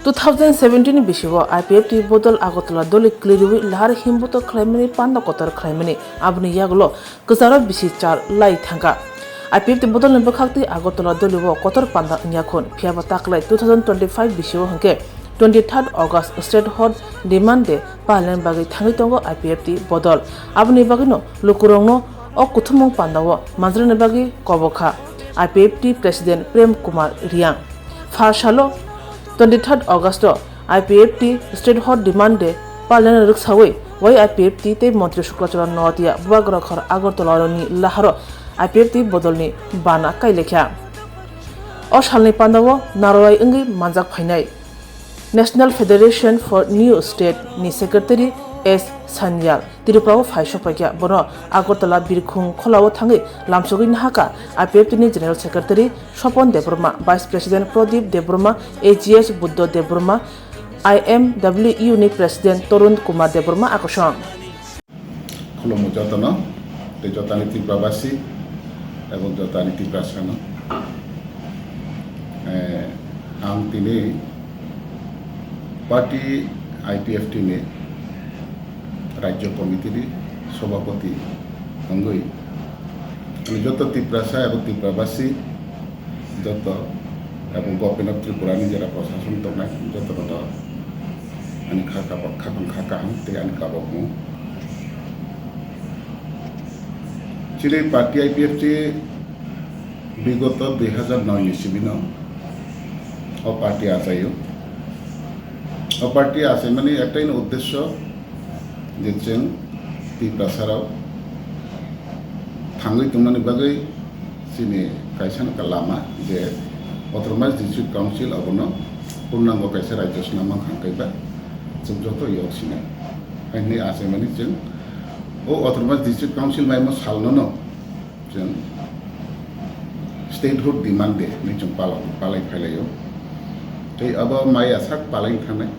2017 bisigo IPFT bodol agotla doli kliriwi lahar himbuto khlaimani panda kotor khlaimani abni yaglo kazaro bisi char lai thanga IPFT bodol nemba khakti agotla doliwo kotor panda nyakhon phiaba taklai 2025 bisigo hangke 23rd August State Hot Demand Day palen bagi thangi tongo IPFT bodol abni bagino lukurongno o kuthumong pandawo manjrane bagi kobokha IPFT President Prem Kumar Riang Farshalo 23rd August IPFT State Hot Demand Day palen riksawe wai IPFT te Mantri Shukrachara Notia Buagrakhar Agartala ni laharo IPFT bodolni bana kailekha o salni pandawo narwai ingi manjak phainai National Federation for New State ni Secretary S. Sanyal Tirupao Faishopakya Bono Agartala Birkhung Kholawo Thangi Lamsogi Nahaka IPFT ni General Secretary Sopon Debroma Vice President Pradip Debroma AGS Buddha Debroma IMWU ni President Torun Kumar Debroma Akosham Kholomo jotano te jotani Tiprabasi ebong jotani Tiprasano ang tini party IPFT নে রাজ্য কমিটির সভাপতি অঙ্গই যত ত্রিপুরাসা এবং ত্রিপুরাবাসী যত এবং government of ত্রিপুরানি যারা প্রশাসন দনাই যত আমি খাকা তে আমি কাবক চিলি পার্টি IPFT বিগত 2009 ইসিবিন ও পার্টি আসাইও পার্টি আছে মানে একটাই উদ্দেশ্য যে जों ত্রিপুরাসারাव थाङै तुंनानै बागै जोंनि कायसान लामा जे अट'नमास डिस्ट्रिक्ट काउन्सिल अबनो पूर्णांग कायसा राज्य सिनामा खांखैबा जों जत यसिने आइनि आसे माने जों ओ अट'नमास डिस्ट्रिक्ट काउन्सिल माइमो सालनो जों स्टेटहुड डिमान्ड दे नि जों पालाय फायलायो तै अब माइ आसाक पालाय थानाय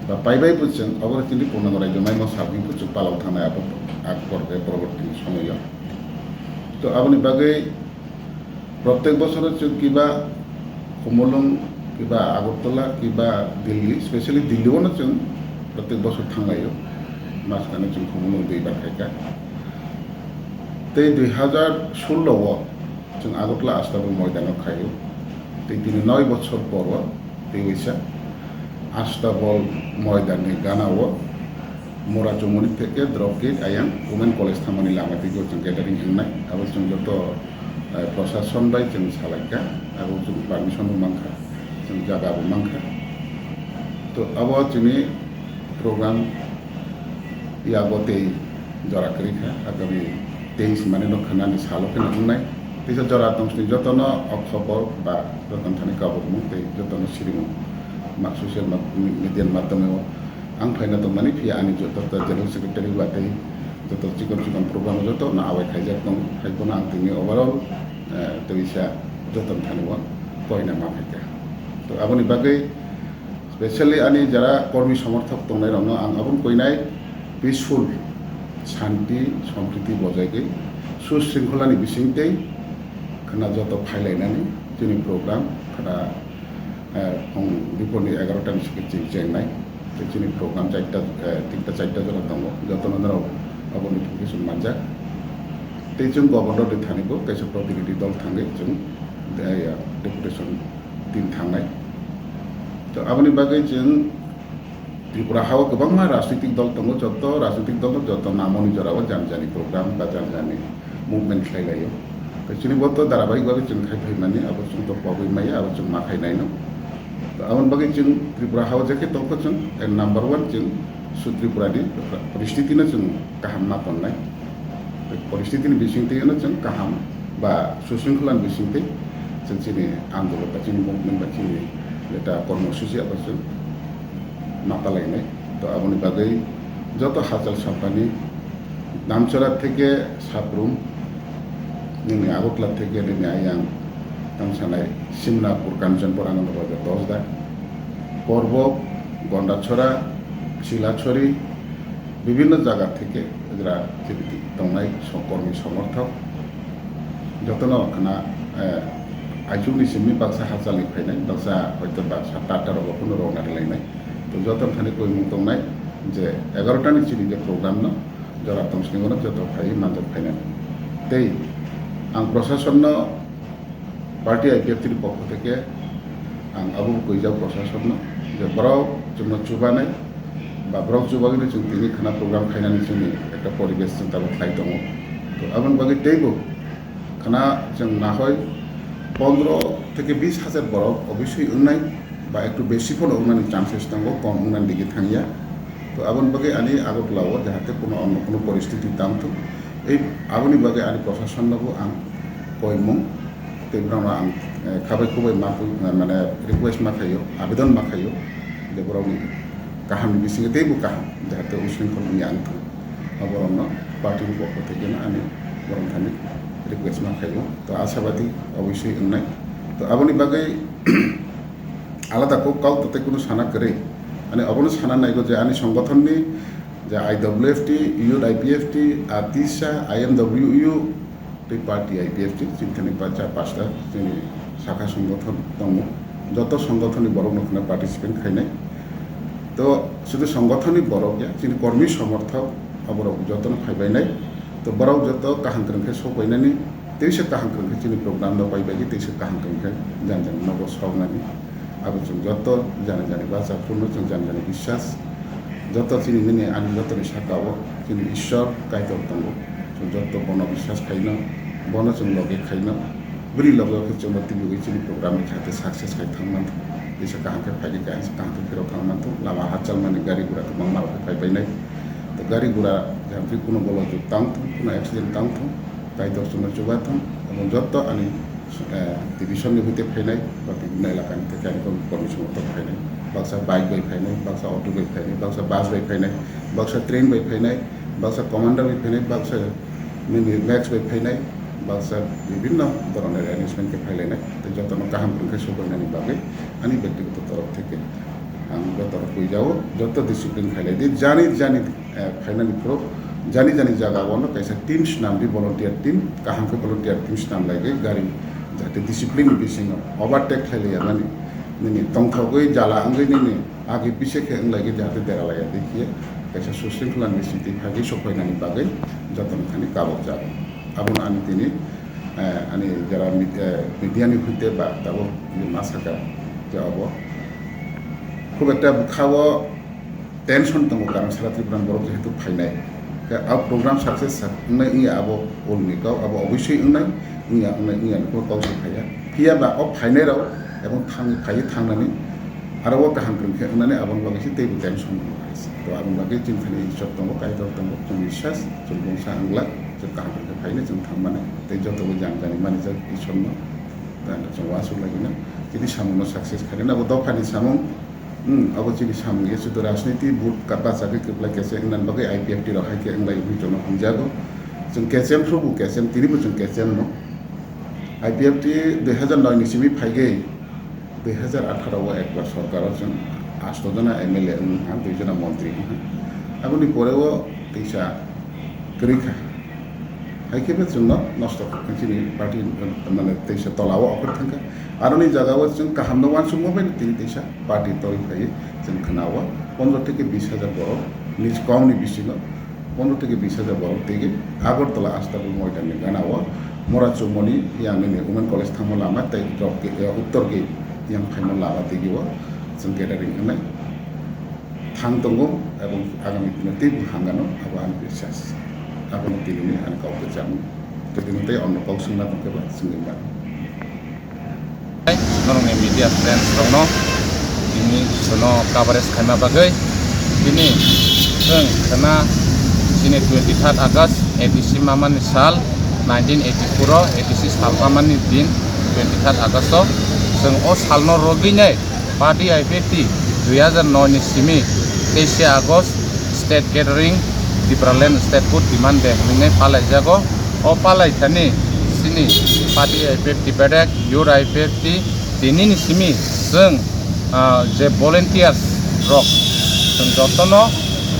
বা পাইবাই বুঝছেন অবরতিনি পূর্ণাঙ্গ রাজ্য মাইমো সাবনি পুচু পালাও থানায় আকবর পরবর্তী সময় তো আপনি বাগে প্রত্যেক বছর কিবা কমলং কিবা আগরতলা কিবা দিল্লি স্পেশালি দিল্লিও না जों প্রত্যেক বছর থাঙ্গাইও মাঝখানে जों কমলং দুইবার থাকা তে 2016 जों আগরতলা আস্তাবল ময়দানে খাইও তে 9 বছর পর তেইশা আস্তাবল ময়দানে গানাও মোরা চৌমনি থেকে দ্রৌপদী আয়াং ওমেন কলেজ থামানি লামাতে जों গ্যাদারিং হংনাই আবার जों যত প্রশাসন বাই जों সালাইকা আবার जों পারমিশন মাংখা जों জায়গাবো মাংখা তো আবার जोंनि প্রোগ্রাম ইয়াবতে জরাকরিখা আগামী 23 মানে নখানানি সালকে হংনাই তেজ জরা দংসনি যতন অক্টোবর বা যতন থানি কাবমু তে যতন সিরিমু social media মাধ্যমে আং ফাইনা তো মানে ফি আনি যত জেনারেল সেক্রেটারি বাতে যত চিকন প্রোগ্রাম যত না আওয়াই খাইজাক দং খাইবনা আং তিনি ওভারঅল তবিসা যতন থানিব কয়না মা ফাইকা তো আপনি বাগৈ স্পেশালি আনি যারা কর্মী সমর্থক দংনাই রং আং আবুন কইনাই পিসফুল শান্তি সম্প্রীতি বজায়গৈ সুশৃঙ্খলানি বিসিংতেই খানা যত ফাইলাইনানি जोंनि প্রোগ্রাম খানা বিপণী 11টার সিকিৎসা চেন্নাই जोंनि প্রোগ্রাম 3টা 4টা জনা दङ যতনদের অবনি কিছু মানজা তে जों গভর্নর থানিবো কাইসা প্রতিনিধি দল থাঙ্গে जों ডেপুটেশন টিম থাंनाय তো আপনি বাগै जों ত্রিপুরাহাও गोबां রাজনৈতিক দল दङ যত রাজনৈতিক দল যত নামনি জরাও জানজানি প্রোগ্রাম বা জানজানি মুভমেন্ট খাইলাयो जोंनि বত ধারাবাহিকভাবে जों খাইফাইমানি আবার जों তো পাবই মাইয়া আবার जों মাখাইনাইনো আবার বাকি जों ত্রিপুরাহাও যেকে তখন जों নাম্বার 1 जों সুত্রিপুরানি পরিস্থিতিনে जों কাহাম না পন্নাই পরিস্থিতিनि বিসিংতেनो जों কাহাম বা সুশৃঙ্খলাनि বিসিংতে जों जोंनि আন্দোলন বা जोंनि মুভমেন্ট বা जोंनि এটা কর্মসূচি আবার जों মাপালাইনাই তো আপনি বাগै যত হাজাল সাপানি নামচরা থেকে সাপ্রুম जोंनि আগরতলা থেকে जोंनि आयां তামসানাই সিমনাপুর কাঞ্চনপুর আনন্দবাজার 10 দা পর্ব গন্ডাছড়া শিলাছড়ি বিভিন্ন জায়গা থেকে এরা দংনাই কর্মী সমর্থক যতন খানা आइजौनि सिमनि बाक्सा हाजारनि फैनाय बाक्सा हयতো बाक्सा टाटाराव खुनु रौना रायलायनाय तो जत थाने कोई मुं दंनाय जे 11टानि चिनि जे प्रग्राम न जरा तमस्निगोन जत फाइ मानजर फाइनाय तै आं प्रशासन पार्टी आईपीएफनि पक्ष থেকে आं आबो गैजाव प्रशासन जे बराव जोंनो चुबानाय बा बराव चुबागैनो जों दिनै खाना प्रग्राम खायनानै जोंनि একটা परिबेश जों दाबो खाय दङ तो आबन बागै दैबो खाना जों नाहय 15 থেকে 20 হাজার বরফ অবশ্যই উন্নয় বা একটু বেশি ফল উন্নয়নের চান্সেস থাকবো কম উন্নয়ন দিকে থাঙ্গিয়া তো আবন বাগে আনি আগতলাও যাহাতে কোনো অন্য কোনো পরিস্থিতি দামতো এই আবনি বাগে আনি প্রশাসন নবো আং কয়মুং তেব্রামা আং খাবাই খুবই মাকু মানে রিকোয়েস্ট মাখাইও আবেদন মাখাইও যে বরাবনি কাহাম বিসিগে তেইবো কাহাম যাহাতে উশৃঙ্খল নিয়ে আনতো অবরণ পার্টির পক্ষ থেকে না আমি বরং থানি रिक्वेस्ट माखायो तो आशावादी अवश्य उन्नाय तो आबनि बागै आलादाखौ काउ तते कुनु साना करे माने अबनो साना नायगो जे आनि संगठननि जे आईडब्ल्यूएफटी यूथ आईपीएफटी आतिशा आईएमडब्ल्यूयू दै पार्टी आईपीएफटी जिनखानि पाँचटा जोंनि शाखा संगठन दङ যত संगठननि बरक नखना पार्टिसिपेट खायनाय तो शुधु संगठननि बरक या जोंनि कर्मी समर्थक अबरक जतन खायबायनाय तो बराव जत काहांख्रंखे सौफैनानै तेइसे काहांख्रंखे जोंनि प्रग्राम पाइबायदि तेइसे काहांख्रंखे जान जान नगद सावनानै आबो जों जत जाने जाने बाजारफोरनो जों जान जाने विश्वास जत जोंनि मिनि आनि जतनि साकाव जोंनि ईश्वर कायदर दङ जों जत बन विश्वास खायनो बन जों लगे खायनो बुरि लगे जों टिभि जोंनि प्रग्राम जाहाथे सक्सेस खाय थांनान तेइसे काहांखे फायदि काहांखे फेराव थांनान लामा हाचाल माने गारि गुरा गोबां माबा फायबायनाय तो गाड़ी गुड़ा जहाँ भी कोनो गलो जो तांगथों कोनो एक्सीडेंट तांगथों ताई दर्शन चुबाथों और जत आनी डिविशन नि हुते फैनाय बा विभिन्न इलाकानि থেকে आनी कर्मी समर्थक फैनाय बाक्सा बाइक बाय फैनाय बाक्सा अटो बाय फैनाय बाक्सा बास बाय फैनाय बाक्सा ट्रेन बाय फैनाय बाक्सा कमान्डार बाय फैनाय बाक्सा मिनि मैक्स बाय फैनाय बाक्सा विभिन्न धरনের অ্যারেঞ্জমেন্ট के फैलायनाय तो जतन काहाम फोरखौ सबायनायनि बागै आनी व्यक्तिगत तरफ থেকে आं जतन गैजाव जत डिसिप्लिन खायलायदि जानि जानि फाइनाली प्रो जानी जानी जगह वाला कैसा टीम्स नाम भी वॉलंटियर टीम कहाँ के वॉलंटियर टीम्स नाम लगे गाड़ी जाते डिसिप्लिन बिसिंग ओवरटेक खेले यानी नहीं तंखा गई जाला अंगे नहीं आगे पीछे के लगे जाते तेरा लगा देखिए कैसा सुशृंखला स्थिति भागी सफाईनानी बागै जतन खानी काबक जाब अब आनी दिनी आनी जरा मीडिया नि हुते बा दाबो मासाका जाब खूब एक बुखाव टेंशन दङ कारण सारा त्रिपुरान बरफ जेहेतु फाइनाय अब प्रोग्राम सक्सेस उन्नाय इया अब अलनिकाव अब अवश्य उन्नाय इया को काउसे फाया फिया बा अब फाइनाय राव एबं फायै थांनानै आरो काहांख्रंखे उन्नानै आबन बागैसो दैबो टेंशन तो आबन बागै जिनखानि इज्जत दङ कायदर दङ जों विश्वास जों बंसा आंग्ला जों काहांख्रंखे फायनो जों थांमाने दै जतबो जान मानिजों इसोरनो दाना जों वासु लागिनो जुदि सामुनो सक्सेस खायनो अब दफानि सामुं अब चीनी सामने ये सुधर राजनीति बुट कपा सके किपला कैसे इंगलैंड बगे आईपीएफटी रहा है कि इंगलैंड भी जोनो हम जागो जों कैसेम थ्रू कैसेम तीनी बुझुं कैसेम नो आईपीएफटी 2009 निसिमी फाइगे 2018 वो एक बार सरकार जों 8 जना एमएलए हाँ 2 जना मंत्री हाँ अब नि परे वो तेसा करिखा हाइकेबे जोंनो नष्ट खांचिनि पार्टी माने तेसा तलाव अफर थांका आरोनि जगाव जों काहामनो वानसु मोबाइल तिनि तेसा पार्टी तरि फाय जों खोनावा 15 থেকে 20 হাজার বড় নিজ কমনি বিসিनो 15 থেকে 20 হাজার বড় তেগে আগরতলা आस्ताबुल मयदाननि गानावा मराचुमनि यामिनि वुमेन कलेज थांमो लामा तै उत्तर गेट yang फाइमो लामा तेगिवा जों गेदारिं होनाय थां दंगो एबं आगामी दिनाव तेबु हांगानो आबान बिसास आबान दिननि आन काउके जामु तेदिनते अन्न काउसुना दंकेबा जोंनि नरंनि मीडिया फ्रेंड्स रंनो दिनै सोनो कभारेज खायमा बागै दिनै जों खाना दिनै 23 आगस्ट एडिसि मामानि साल 1984 एडिसि सालपामानि दिन 23 आगस्ट जों अ सालनो रगिनाय पार्टी आईपीएफटी 2009 नि सिमी 23 आगस्ट स्टेट गेदारिं Tipraland statehood demand day होननाय पालायजागो अ पालायथानि सिनि पार्टी आईपीएफटी बेडेक यूथ आईपीएफटी दिनैनि सिमी जों जे भलेंटियार्स रक जों जतनो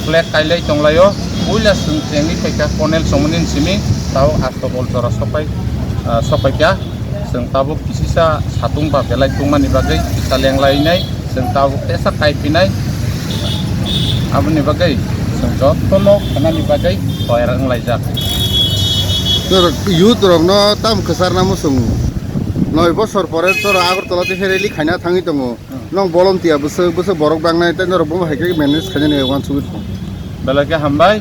फ्लेग कायलाय दंलायो उइला जों ट्रेनिं फैका कर्नेल समनिन सिमी ताव आस्तबल जरा सफायका जों tabuk kisisa satung ba belai tungmani bagai bisa lenglainai जों tabuk tesa kaipinai aboni bagai जों jottono khanani bagai toirang laijak youth rok no tam khasar namu sung 9 বছর পরে তোর আগরতলাতে ফেরেলি খাইনা থাঙি দङ নং volunteer বসে বরক বাংনাই তাই নরক বম হাইকে ম্যানেজ খাইনে one সুবিত belage hambai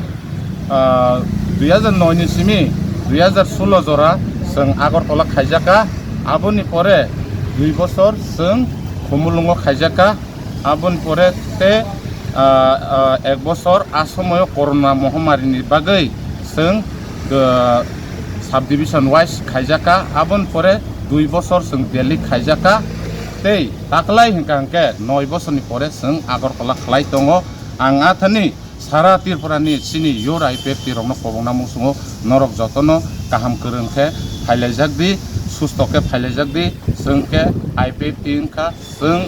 2009 ni simi 2016 jora जों আগরতলা খাইজাকা aboni pore 2 বছর जों khumulungo খাইজাকা aboni pore te 1 বছর asomoyo corona মহামারীনি bagai जों সাব ডিভিশন ওয়াইজ খাইজাকা aboni pore 2 বছর जों Delhi খাইজাকা tei taklai hingkangke 9 বছরনি pore जों Agartala khlai tongo ang athani sara tirpurani sini yorai pepti rokno kobongna musungo norok jotono kaham kwrwngkhe phailaijak di sustoke phailaijak di जोंke IPFT wngkha जों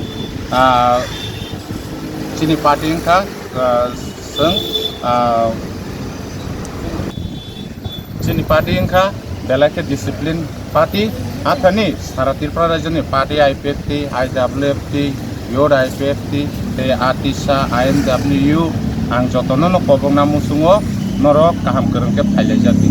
chini party wngkha जों chini party wngkha belai khe discipline party athani sara tirpura rajyoni party IPFT IWFT yor IPFT te ATISA INWU ang jotono no kobongna musungo norok kaham kwrwngkhe phailaijak di